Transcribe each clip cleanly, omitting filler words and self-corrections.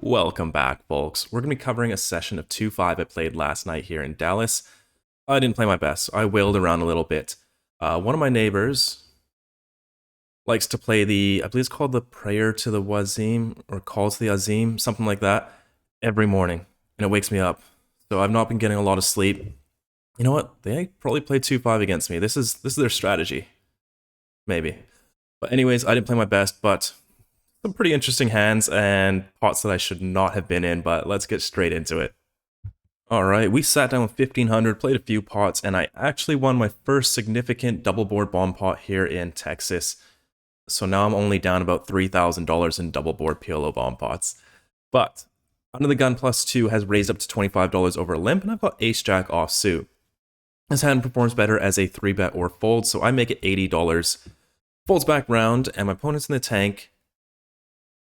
Welcome back, folks. We're going to be covering a session of 2-5 I played last night here in Dallas. I didn't play my best. I wailed around a little bit. One of my neighbors likes to play I believe it's called the Prayer to the Wazim, or Call to the Azim, something like that, every morning. And it wakes me up. So I've not been getting a lot of sleep. You know what? They probably played 2-5 against me. This is their strategy. Maybe. But anyways, I didn't play my best, but some pretty interesting hands and pots that I should not have been in, but let's get straight into it. Alright, we sat down with 1500, played a few pots, and I actually won my first significant double board bomb pot here in Texas. So now I'm only down about $3,000 in double board PLO bomb pots. But Under the Gun +2 has raised up to $25 over a limp, and I've got Ace Jack offsuit. This hand performs better as a 3-bet or fold, so I make it $80. Folds back round, and my opponent's in the tank,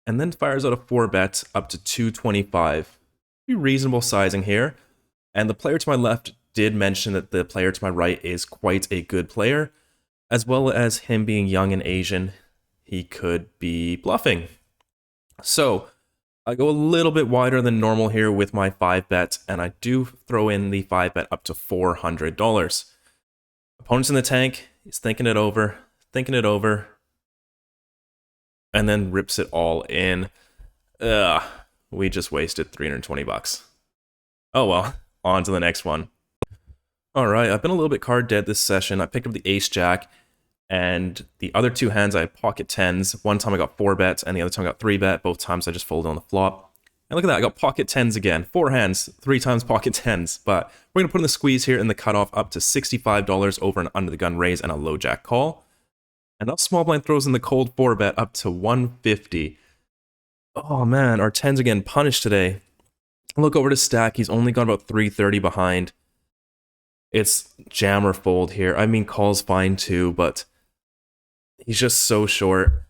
and then fires out a 4-bet up to 225. Pretty reasonable sizing here. And the player to my left did mention that the player to my right is quite a good player, as well as him being young and Asian, he could be bluffing. So I go a little bit wider than normal here with my 5-bet, and I do throw in the 5-bet up to $400. Opponent's in the tank, he's thinking it over, and then rips it all in. Ugh, we just wasted 320 bucks. Oh well, on to the next one. Alright, I've been a little bit card dead this session. I picked up the Ace Jack, and the other two hands I had pocket 10s. One time I got 4-bet, and the other time I got 3-bet. Both times I just folded on the flop. And look at that, I got pocket 10s again. 4 hands, 3 times pocket 10s. But we're going to put in the squeeze here in the cutoff up to $65 over an under the gun raise and a low jack call. And now small blind throws in the cold 4-bet up to 150. Oh man, our 10's again punished today. Look over to stack, he's only got about 330 behind. It's jam or fold here. I mean, call's fine too, but he's just so short.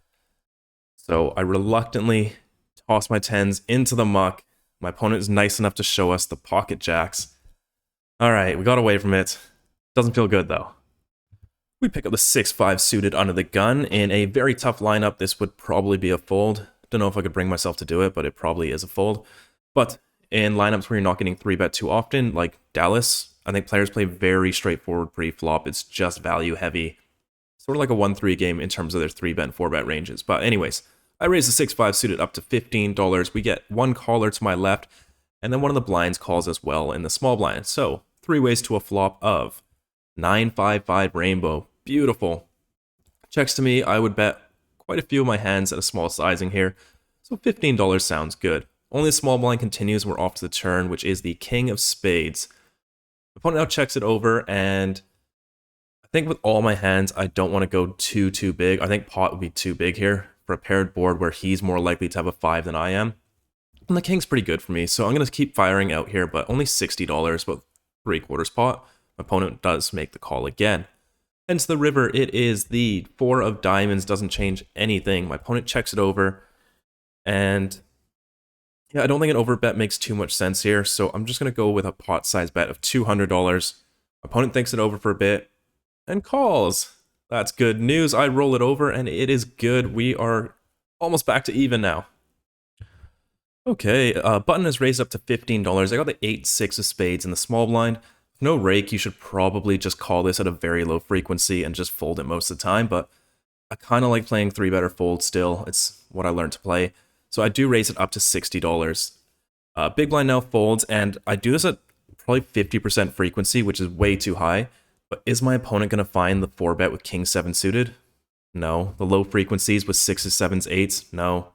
So I reluctantly toss my 10's into the muck. My opponent is nice enough to show us the pocket jacks. Alright, we got away from it. Doesn't feel good though. We pick up the 6-5 suited under the gun. In a very tough lineup, this would probably be a fold. Don't know if I could bring myself to do it, but it probably is a fold. But in lineups where you're not getting 3-bet too often, like Dallas, I think players play very straightforward pre-flop. It's just value heavy. Sort of like a 1-3 game in terms of their 3-bet and 4-bet ranges. But anyways, I raise the 6-5 suited up to $15. We get one caller to my left, and then one of the blinds calls as well in the small blind. So 3 ways to a flop of 9-5-5 rainbow. Beautiful. Checks to me, I would bet quite a few of my hands at a small sizing here, so $15 sounds good. Only a small blind continues, we're off to the turn, which is the king of spades. Opponent now checks it over, and I think with all my hands, I don't want to go too big. I think pot would be too big here for a paired board where he's more likely to have a 5 than I am. And the king's pretty good for me, so I'm going to keep firing out here, but only $60, about 3/4 pot. My opponent does make the call again. Hence the river, it is the 4 of diamonds, doesn't change anything. My opponent checks it over, and yeah, I don't think an overbet makes too much sense here, so I'm just going to go with a pot size bet of $200. My opponent thinks it over for a bit, and calls. That's good news. I roll it over, and it is good. We are almost back to even now. Okay, button is raised up to $15. I got the 8-6 of spades in the small blind. No rake, you should probably just call this at a very low frequency and just fold it most of the time, but I kind of like playing 3-bet or fold still. It's what I learned to play. So I do raise it up to $60. Big blind now folds, and I do this at probably 50% frequency, which is way too high. But is my opponent going to find the 4-bet with king 7 suited? No. The low frequencies with 6s, 7s, 8s? No.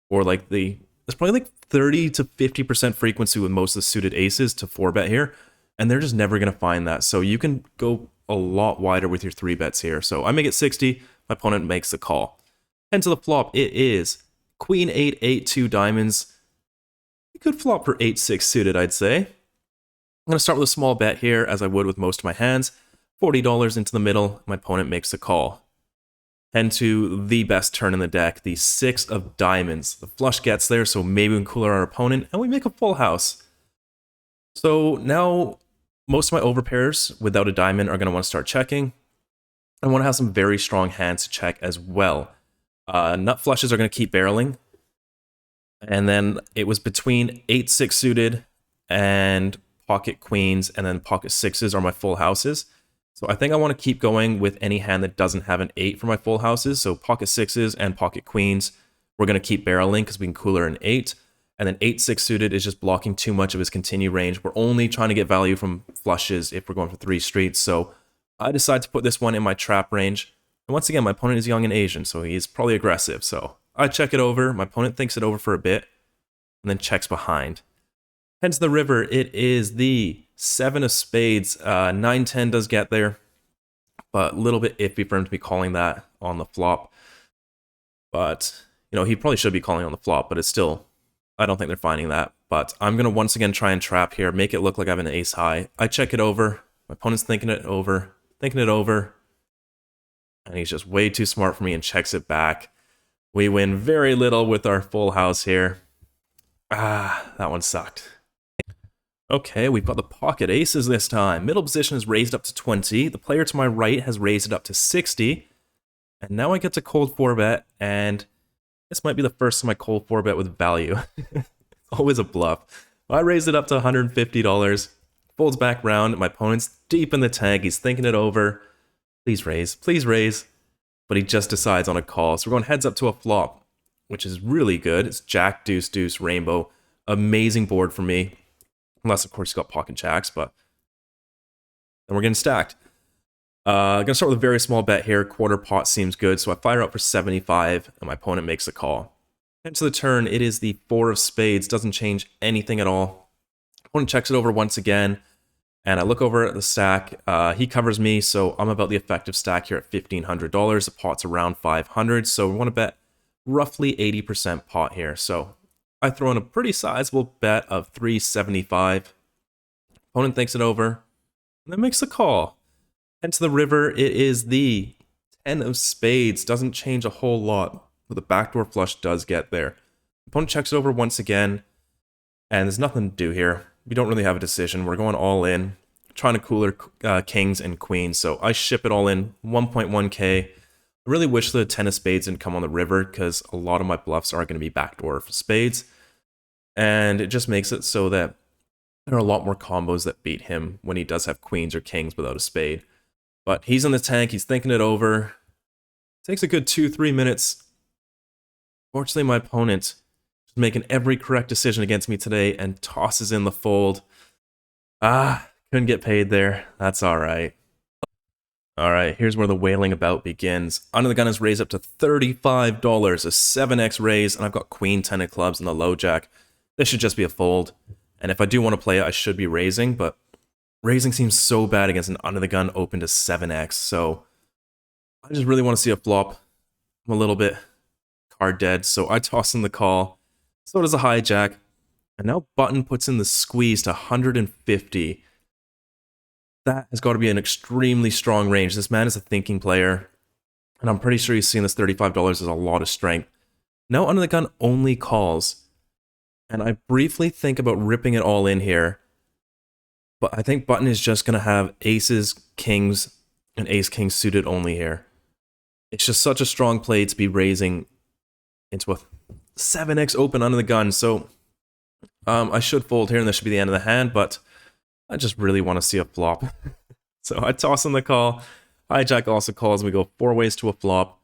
Or like there's probably like 30 to 50% frequency with most of the suited aces to 4-bet here. And they're just never going to find that. So you can go a lot wider with your 3-bets here. So I make it 60. My opponent makes the call. And to the flop, it is Queen 8, 8-2 diamonds. A good flop for 8-6 suited, I'd say. I'm going to start with a small bet here, as I would with most of my hands. $40 into the middle. My opponent makes the call. Head to the best turn in the deck, the 6 of diamonds. The flush gets there, so maybe we can cool our opponent, and we make a full house. So now most of my overpairs without a diamond are going to want to start checking. I want to have some very strong hands to check as well. Nut flushes are going to keep barreling. And then it was between 8-6 suited and pocket queens, and then pocket sixes are my full houses. So I think I want to keep going with any hand that doesn't have an 8 for my full houses. So pocket sixes and pocket queens, we're going to keep barreling because we can cooler an 8. And then 8-6 suited is just blocking too much of his continue range. We're only trying to get value from flushes if we're going for 3 streets. So I decide to put this one in my trap range. And once again, my opponent is young and Asian, so he's probably aggressive. So I check it over. My opponent thinks it over for a bit and then checks behind. Heads the river. It is the 7 of spades. 9-10 does get there, but a little bit iffy for him to be calling that on the flop. But, you know, he probably should be calling on the flop, but it's still, I don't think they're finding that. But I'm going to once again try and trap here, make it look like I have an ace high. I check it over. My opponent's thinking it over, and he's just way too smart for me and checks it back. We win very little with our full house here. Ah, that one sucked. Okay, we've got the pocket aces this time. Middle position is raised up to 20. The player to my right has raised it up to 60. And now I get to cold 4-bet, and this might be the first time I cold 4-bet with value. Always a bluff. I raised it up to $150. Folds back round. My opponent's deep in the tank. He's thinking it over. Please raise. Please raise. But he just decides on a call. So we're going heads up to a flop, which is really good. It's Jack, Deuce, Deuce, Rainbow. Amazing board for me. Unless, of course, he's got pocket jacks, but then we're getting stacked. I'm going to start with a very small bet here. Quarter pot seems good, so I fire up for 75, and my opponent makes a call. And to the turn, it is the 4 of spades. Doesn't change anything at all. Opponent checks it over once again, and I look over at the stack. He covers me, so I'm about the effective stack here at $1,500. The pot's around 500, so we want to bet roughly 80% pot here. So I throw in a pretty sizable bet of 375. Opponent thinks it over, and then makes the call. And to the river, it is the 10 of spades. Doesn't change a whole lot, but the backdoor flush does get there. Opponent checks it over once again, and there's nothing to do here. We don't really have a decision. We're going all in, trying to cooler kings and queens. So I ship it all in, 1.1k. I really wish the 10 of spades didn't come on the river, because a lot of my bluffs are going to be backdoor for spades. And it just makes it so that there are a lot more combos that beat him when he does have queens or kings without a spade. But he's in the tank, he's thinking it over. Takes a good 2-3 minutes. Fortunately, my opponent is making every correct decision against me today and tosses in the fold. Ah, couldn't get paid there. That's alright. Alright, here's where the wailing about begins. Under the gun is raised up to $35, a 7x raise, and I've got queen, 10 of clubs, and the low jack. This should just be a fold. And if I do want to play it, I should be raising, but raising seems so bad against an under the gun open to 7x, so I just really want to see a flop. I'm a little bit card dead, so I toss in the call. So does a hijack. And now button puts in the squeeze to 150. That has got to be an extremely strong range. This man is a thinking player, and I'm pretty sure he's seen this $35 as a lot of strength. Now under the gun only calls, and I briefly think about ripping it all in here. But I think button is just going to have aces, kings, and ace-king suited only here. It's just such a strong play to be raising into a 7x open under the gun. So I should fold here, and this should be the end of the hand, but I just really want to see a flop. So I toss in the call. Hijack also calls, and we go 4 ways to a flop,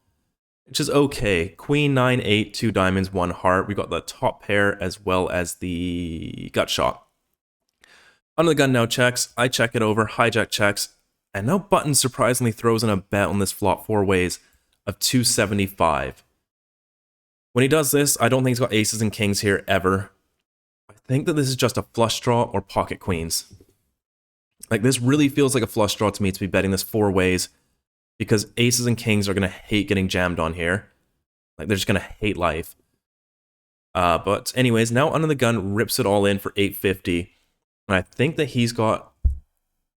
which is okay. Queen, 9, 8, 2 diamonds, 1 heart. We got the top pair as well as the gut shot. Under the gun now checks, I check it over, hijack checks, and now button surprisingly throws in a bet on this flop 4 ways of 275. When he does this, I don't think he's got aces and kings here ever. I think that this is just a flush draw or pocket queens. Like, this really feels like a flush draw to me to be betting this 4 ways, because aces and kings are going to hate getting jammed on here. Like, they're just going to hate life. But anyways, now under the gun rips it all in for 850. And I think that he's got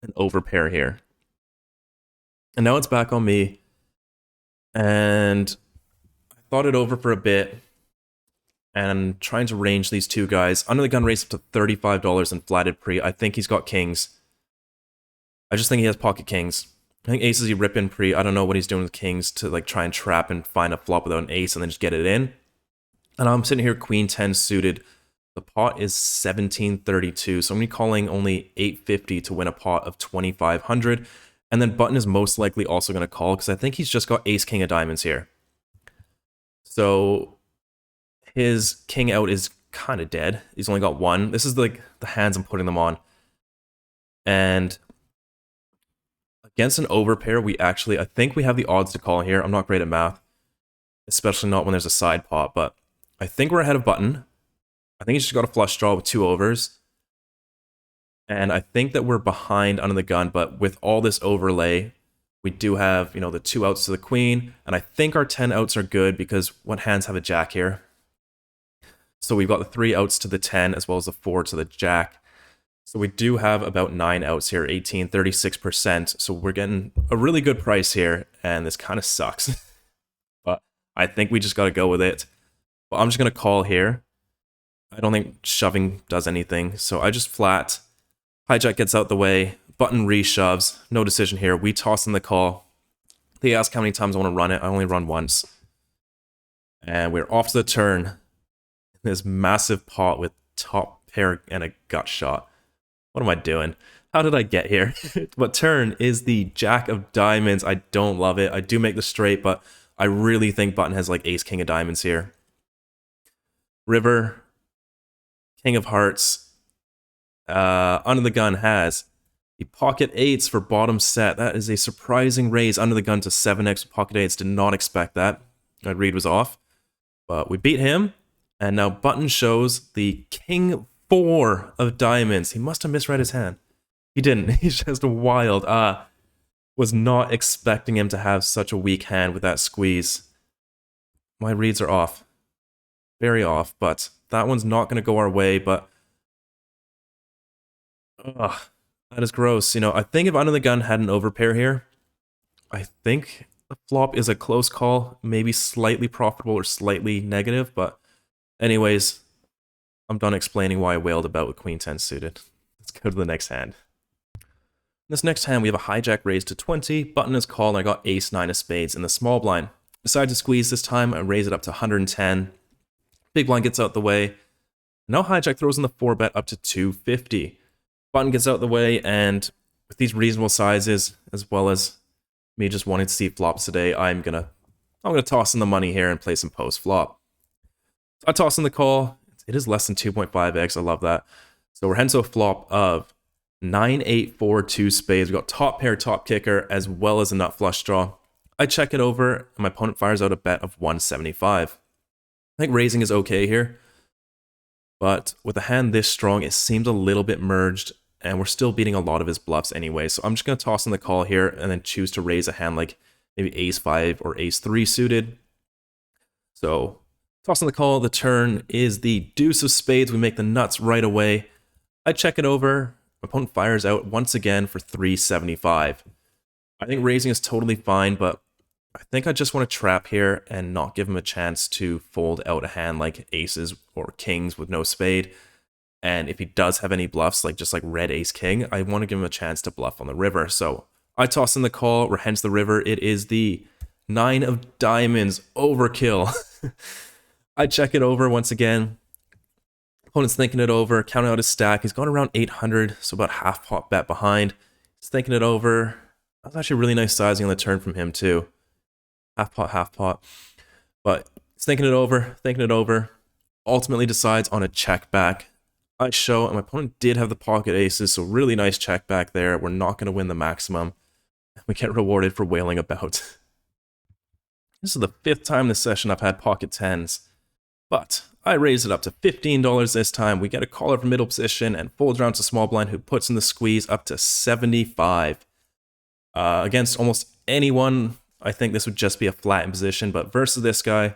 an overpair here. And now it's back on me. And I thought it over for a bit. And trying to range these two guys. Under the gun raised up to $35 and flatted pre. I think he's got kings. I just think he has pocket kings. I think aces he rip in pre. I don't know what he's doing with kings to like try and trap and find a flop without an ace and then just get it in. And I'm sitting here queen 10 suited. The pot is 1732, so I'm going to be calling only 850 to win a pot of 2500. And then button is most likely also going to call because I think he's just got ace king of diamonds here. So his king out is kind of dead. He's only got one. This is like the hands I'm putting them on. And against an overpair, I think we have the odds to call here. I'm not great at math, especially not when there's a side pot, but I think we're ahead of button. I think he's just got a flush draw with 2 overs. And I think that we're behind under the gun, but with all this overlay, we do have, the 2 outs to the queen, and I think our 10 outs are good because what hands have a jack here? So we've got the 3 outs to the 10 as well as the 4 to the jack. So we do have about 9 outs here, 18, 36%. So we're getting a really good price here, and this kind of sucks. But I think we just got to go with it. Well, I'm just going to call here. I don't think shoving does anything, so I just flat. Hijack gets out the way, button reshoves, no decision here. We toss in the call. They ask how many times I want to run it. I only run once. And we're off to the turn. This massive pot with top pair and a gut shot. What am I doing? How did I get here? But turn is the jack of diamonds. I don't love it. I do make the straight, but I really think button has like ace king of diamonds here. River, king of hearts. Under the gun has the pocket 8s for bottom set. That is a surprising raise under the gun to 7x with pocket 8s. Did not expect that. My read was off. But we beat him. And now button shows the king 4 of diamonds. He must have misread his hand. He didn't. He's just wild. Was not expecting him to have such a weak hand with that squeeze. My reads are off. Very off. But that one's not going to go our way. But ugh, that is gross. I think if under the gun had an overpair here, I think the flop is a close call, maybe slightly profitable or slightly negative, but anyways, I'm done explaining why I wailed about with queen 10 suited. Let's go to the next hand. In this next hand, we have a hijack raised to 20, button is called, and I got ace 9 of spades in the small blind. Decide to squeeze this time, I raise it up to 110. Big blind gets out the way. Now hijack throws in the 4-bet up to 250. Button gets out the way, and with these reasonable sizes, as well as me just wanting to see flops today, I'm gonna toss in the money here and play some post flop. I toss in the call. It is less than 2.5x. I love that. So we're heading to a flop of 9, 8, 4, 2 spades. We got top pair, top kicker, as well as a nut flush draw. I check it over, and my opponent fires out a bet of 175. I think raising is okay here, but with a hand this strong, it seemed a little bit merged, and we're still beating a lot of his bluffs anyway. So I'm just going to toss in the call here and then choose to raise a hand like maybe ace 5 or ace 3 suited. So toss in the call, the turn is the deuce of spades. We make the nuts right away. I check it over. My opponent fires out once again for 375. I think raising is totally fine, but I think I just want to trap here and not give him a chance to fold out a hand like aces or kings with no spade. And if he does have any bluffs, just like red ace king, I want to give him a chance to bluff on the river. So I toss in the call, hence the river. It is the 9 of diamonds, overkill. I check it over once again. Opponent's thinking it over, counting out his stack. He's gone around 800, so about half pot bet behind. He's thinking it over. That was actually really nice sizing on the turn from him too. Half pot, half pot. But he's thinking it over. Ultimately decides on a check back. I show, and my opponent did have the pocket aces, so really nice check back there. We're not going to win the maximum. We get rewarded for wailing about. This is the 5th time this session I've had pocket 10s. But I raise it up to $15 this time. We get a caller from middle position and folds around to small blind, who puts in the squeeze up to 75. Against almost anyone, I think this would just be a flat in position, but versus this guy,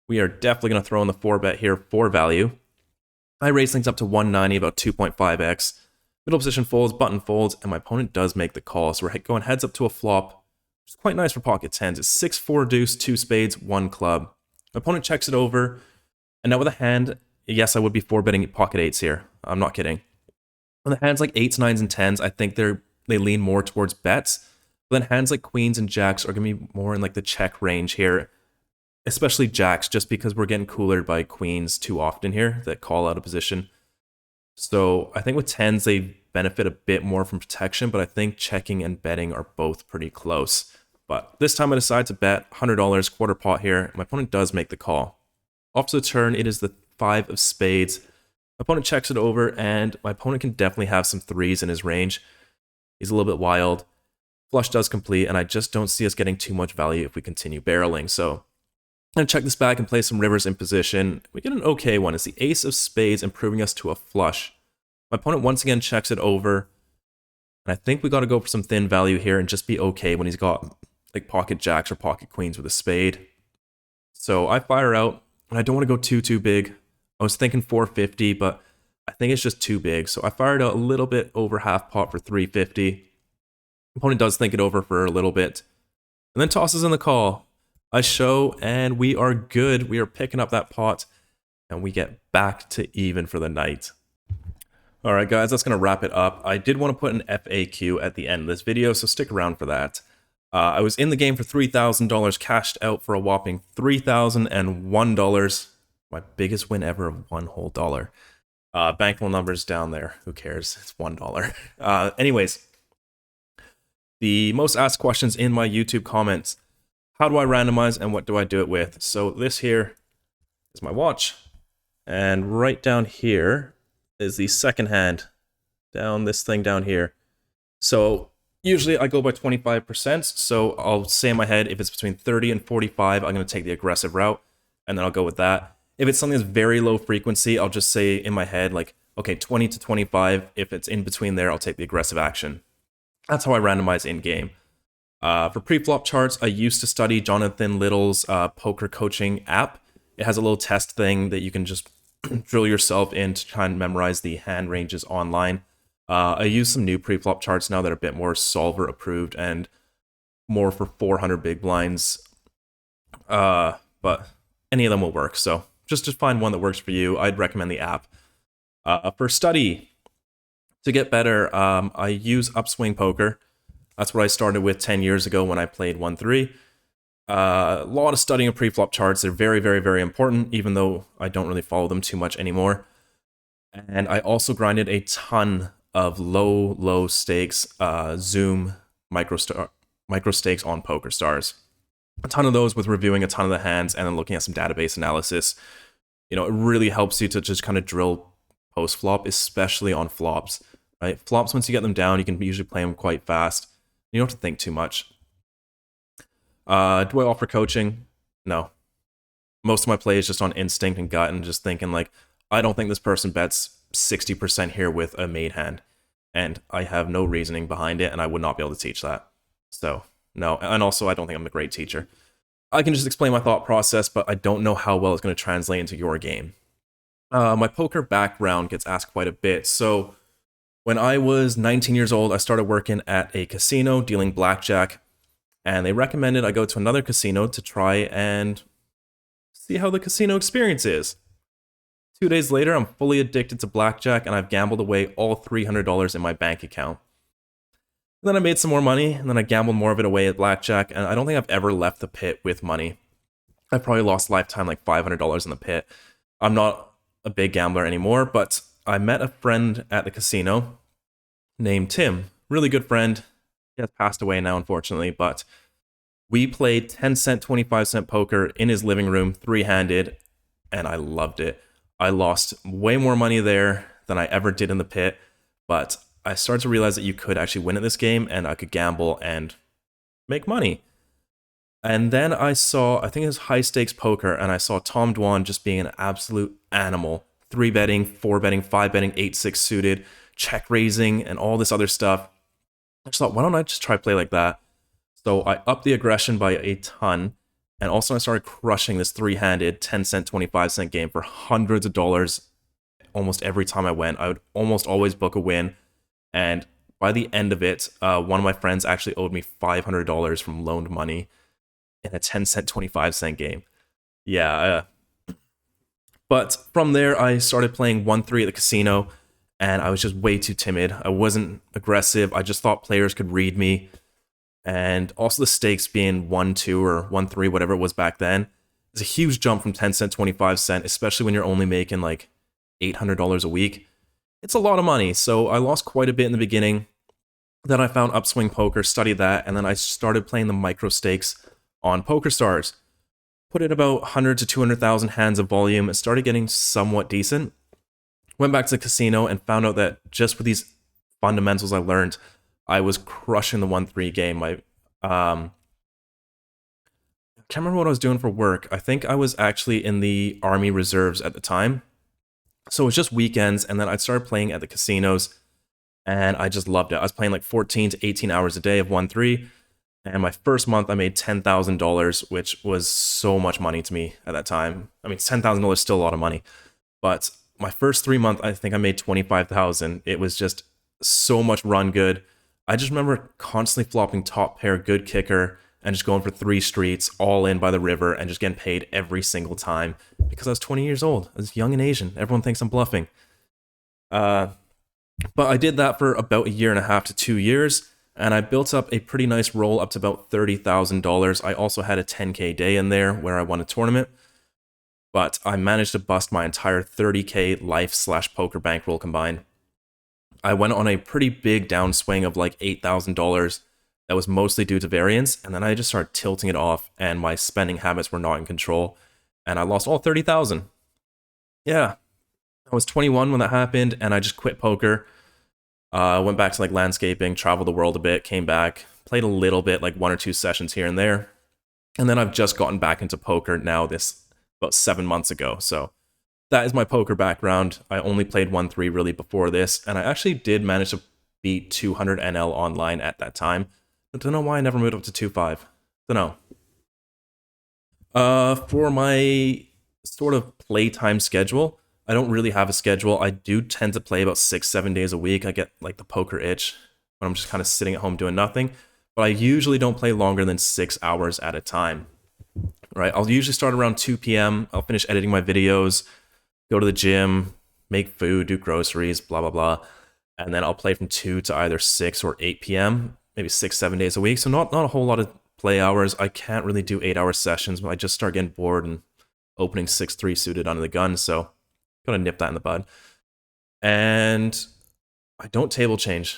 we are definitely going to throw in the 4-bet here for value. I raise things up to 190, about 2.5x. Middle position folds, button folds, and my opponent does make the call. So we're going heads up to a flop, which is quite nice for pocket 10s. It's 6, 4 deuce, 2 spades, 1 club. My opponent checks it over, and now with a hand, yes, I would be 4-betting pocket 8s here. I'm not kidding. With hands like 8s, 9s, and 10s, I think they lean more towards bets. But then hands like queens and jacks are going to be more in the check range here. especially jacks, just because we're getting coolered by queens too often here that call out of position. So I think with tens, they benefit a bit more from protection, but I think checking and betting are both pretty close. But this time I decide to bet $100 quarter pot here. My opponent does make the call. Off to the turn, it is the 5 of spades. My opponent checks it over, and my opponent can definitely have some threes in his range. He's a little bit wild. Flush does complete, and I just don't see us getting too much value if we continue barreling. So I'm going to check this back and play some rivers in position. We get an okay one. It's the ace of spades improving us to a flush. My opponent once again checks it over. And I think we got to go for some thin value here and just be okay when he's got like pocket jacks or pocket queens with a spade. So I fire out, and I don't want to go too big. I was thinking 450, but I think it's just too big. So I fired out a little bit over half pot for 350. Opponent does think it over for a little bit, and then tosses in the call. I show, and we are good. We are picking up that pot, and we get back to even for the night. All right, guys, that's going to wrap it up. I did want to put an FAQ at the end of this video, so stick around for that. I was in the game for $3,000, cashed out for a whopping $3,001. My biggest win ever of one whole dollar. Bankroll numbers down there. Who cares? It's $1. Anyways, the most asked questions in my YouTube comments. How do I randomize and what do I do it with? So this here is my watch. And right down here is the second hand. Down this thing down here. So usually I go by 25%. So I'll say in my head, if it's between 30 and 45, I'm going to take the aggressive route. And then I'll go with that. If it's something that's very low frequency, I'll just say in my head, like, okay, 20 to 25. If it's in between there, I'll take the aggressive action. That's how I randomize in-game. For pre-flop charts, I used to study Jonathan Little's poker coaching app. It has a little test thing that you can just drill yourself in to try and memorize the hand ranges online. I use some new pre-flop charts now that are a bit more solver approved and more for 400 big blinds. But any of them will work. So just find one that works for you. I'd recommend the app. For study, to get better, I use Upswing Poker. That's what I started with 10 years ago when I played 1-3. A lot of studying of pre-flop charts. They're very, very, very important, even though I don't really follow them too much anymore. And I also grinded a ton of low stakes Zoom micro stakes on PokerStars. A ton of those with reviewing a ton of the hands and then looking at some database analysis. You know, it really helps you to just kind of drill post-flop, especially on flops. Right? Flops, once you get them down, you can usually play them quite fast. You don't have to think too much. Do I offer coaching? No. Most of my play is just on instinct and gut and just thinking like, I don't think this person bets 60% here with a made hand. And I have no reasoning behind it, and I would not be able to teach that. So, no. And also, I don't think I'm a great teacher. I can just explain my thought process, but I don't know how well it's going to translate into your game. My poker background gets asked quite a bit. So, when I was 19 years old, I started working at a casino dealing blackjack, and they recommended I go to another casino to try and see how the casino experience is. 2 days later, I'm fully addicted to blackjack, and I've gambled away all $300 in my bank account. And then I made some more money, and then I gambled more of it away at blackjack, and I don't think I've ever left the pit with money. I probably lost lifetime like $500 in the pit. I'm not a big gambler anymore, but I met a friend at the casino named Tim. Really good friend. He has passed away now, unfortunately, but we played 10-cent, 25-cent poker in his living room, three-handed, and I loved it. I lost way more money there than I ever did in the pit, but I started to realize that you could actually win at this game, and I could gamble and make money. And then I saw, I think it was high-stakes poker, and I saw Tom Dwan just being an absolute animal. 3-betting, 4-betting, 5-betting, 8-6 suited, check-raising, and all this other stuff. I just thought, why don't I just try play like that? So I upped the aggression by a ton, and also I started crushing this three-handed 10-cent, 25-cent game for hundreds of dollars almost every time I went. I would almost always book a win, and by the end of it, one of my friends actually owed me $500 from loaned money in a 10-cent, 25-cent game. Yeah. But from there, I started playing 1-3 at the casino, and I was just way too timid. I wasn't aggressive. I just thought players could read me. And also the stakes being 1-2 or 1-3, whatever it was back then. It's a huge jump from 10 cent, 25 cent, especially when you're only making like $800 a week. It's a lot of money, so I lost quite a bit in the beginning. Then I found upswing poker, studied that, and then I started playing the micro stakes on PokerStars. Put in about 100 to 200,000 hands of volume and started getting somewhat decent. Went back to the casino and found out that just with these fundamentals I learned, I was crushing the 1-3 game. I can't remember what I was doing for work. I think I was actually in the Army Reserves at the time. So it was just weekends, and then I started playing at the casinos, and I just loved it. I was playing like 14 to 18 hours a day of 1-3, and my first month I made $10,000, which was so much money to me at that time. I mean, $10,000 is still a lot of money, but my first 3 months, I think I made $25,000. It was just so much run good. I just remember constantly flopping top pair, good kicker, and just going for 3 streets, all in by the river, and just getting paid every single time because I was 20 years old. I was young and Asian. Everyone thinks I'm bluffing. But I did that for about 1.5 to 2 years, and I built up a pretty nice roll up to about $30,000. I also had a 10K day in there where I won a tournament, but I managed to bust my entire 30K life/poker bankroll combined. I went on a pretty big downswing of like $8,000 that was mostly due to variance, and then I just started tilting it off, and my spending habits were not in control, and I lost all 30,000. Yeah, I was 21 when that happened, and I just quit poker. Went back to like landscaping, traveled the world a bit, came back, played a little bit, like 1 or 2 sessions here and there, and then I've just gotten back into poker now about 7 months ago. So that is my poker background. I only played 1-3 really before this, and I actually did manage to beat 200 NL online at that time. I don't know why I never moved up to 2.5. Don't know. For my sort of playtime schedule, I don't really have a schedule. I do tend to play about 6-7 days a week. I get like the poker itch when I'm just kind of sitting at home doing nothing. But I usually don't play longer than 6 hours at a time. Right? I'll usually start around 2 p.m. I'll finish editing my videos, go to the gym, make food, do groceries, blah, blah, blah. And then I'll play from 2 to either 6 or 8 p.m., maybe 6-7 days a week. So not a whole lot of play hours. I can't really do 8-hour sessions when I just start getting bored and opening 6-3 suited under the gun. So gotta nip that in the bud. And I don't table change.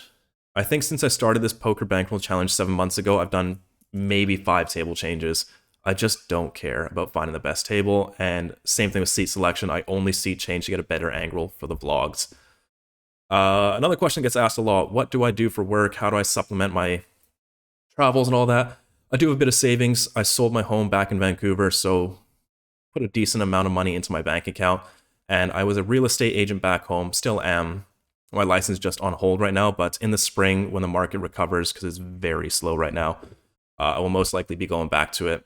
I think since I started this poker bankroll challenge 7 months ago, I've done maybe 5 table changes. I just don't care about finding the best table. And same thing with seat selection. I only seat change to get a better angle for the vlogs. Another question gets asked a lot. What do I do for work? How do I supplement my travels and all that? I do have a bit of savings. I sold my home back in Vancouver, so put a decent amount of money into my bank account. And I was a real estate agent back home, still am. My license is just on hold right now, but in the spring, when the market recovers, because it's very slow right now, I will most likely be going back to it.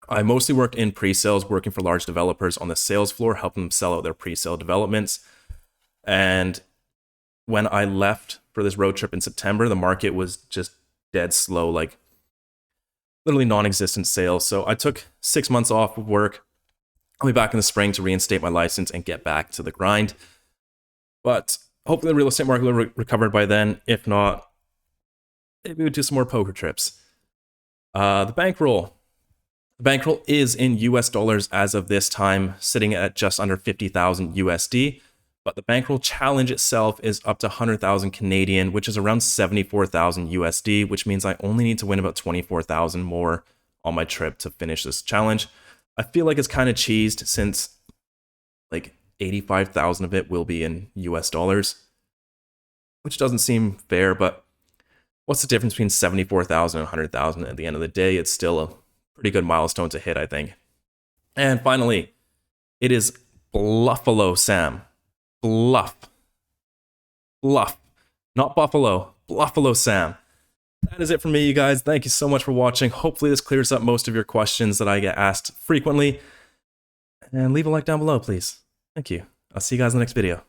I mostly worked in pre-sales, working for large developers on the sales floor, helping them sell out their pre-sale developments. And when I left for this road trip in September, the market was just dead slow, like literally non-existent sales. So I took 6 months off of work. I'll be back in the spring to reinstate my license and get back to the grind. But hopefully the real estate market will recover by then. If not, maybe we'll do some more poker trips. The bankroll. The bankroll is in US dollars as of this time, sitting at just under 50,000 USD. But the bankroll challenge itself is up to 100,000 Canadian, which is around 74,000 USD, which means I only need to win about 24,000 more on my trip to finish this challenge. I feel like it's kind of cheesed since like 85,000 of it will be in US dollars, which doesn't seem fair, but what's the difference between 74,000 and 100,000 at the end of the day? It's still a pretty good milestone to hit, I think. And finally, it is Bluffalo Sam. Bluff. Not Buffalo. Bluffalo Sam. That is it for me, you guys. Thank you so much for watching. Hopefully this clears up most of your questions that I get asked frequently. And leave a like down below, please. Thank you. I'll see you guys in the next video.